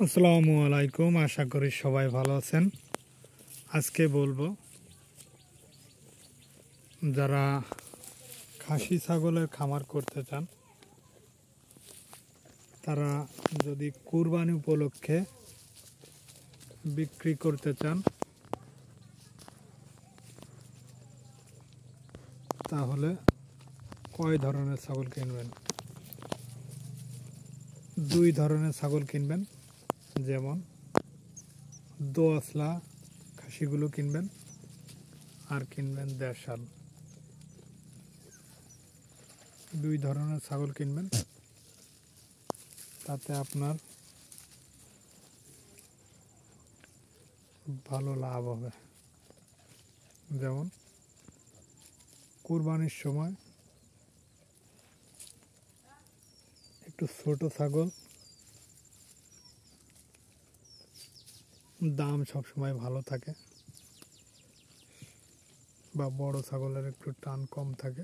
আসসালামু আলাইকুম, আশা করি সবাই ভালো আছেন। আজকে বলবো যারা খাসি ছাগলের খামার করতে চান তারা যদি কুরবানি উপলক্ষে বিক্রি করতে চান তাহলে কয় ধরনের ছাগল কিনবেন? দুই ধরনের ছাগল কিনবেন, যেমন দোআঁশলা খাসিগুলো কিনবেন আর কিনবেন দেশাল। দুই ধরনের ছাগল কিনবেন, তাতে আপনার ভালো লাভ হবে। যেমন কুরবানির সময় একটু ছোট ছাগল দাম সবসময় ভালো থাকে, বা বড় ছাগলের একটু টান কম থাকে।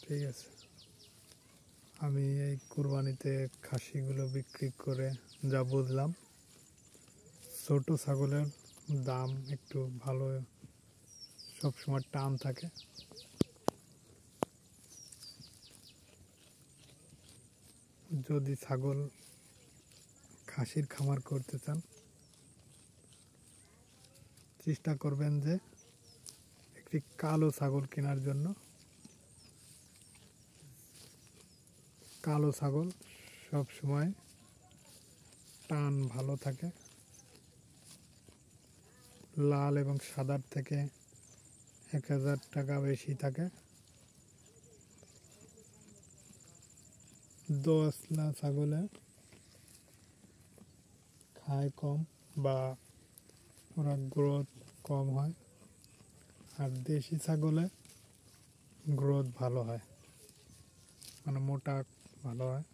ঠিক আছে, আমি এই কুরবানিতে খাসিগুলো বিক্রি করে যা বুঝলাম, ছোট ছাগলের দাম একটু ভালো, সবসময় টান থাকে। যদি ছাগল খাসির খামার করতে চান, চেষ্টা করবেন যে একটি কালো ছাগল কেনার জন্য। কালো ছাগল সবসময় টান ভালো থাকে, লাল এবং সাদার থেকে 1000 টাকা বেশি থাকে। দোআঁশলা ছাগলে খায় কম বা ওরা গ্রোথ কম হয়, আর দেশি ছাগলে গ্রোথ ভালো হয়, মানে মোটা ভালো হয়।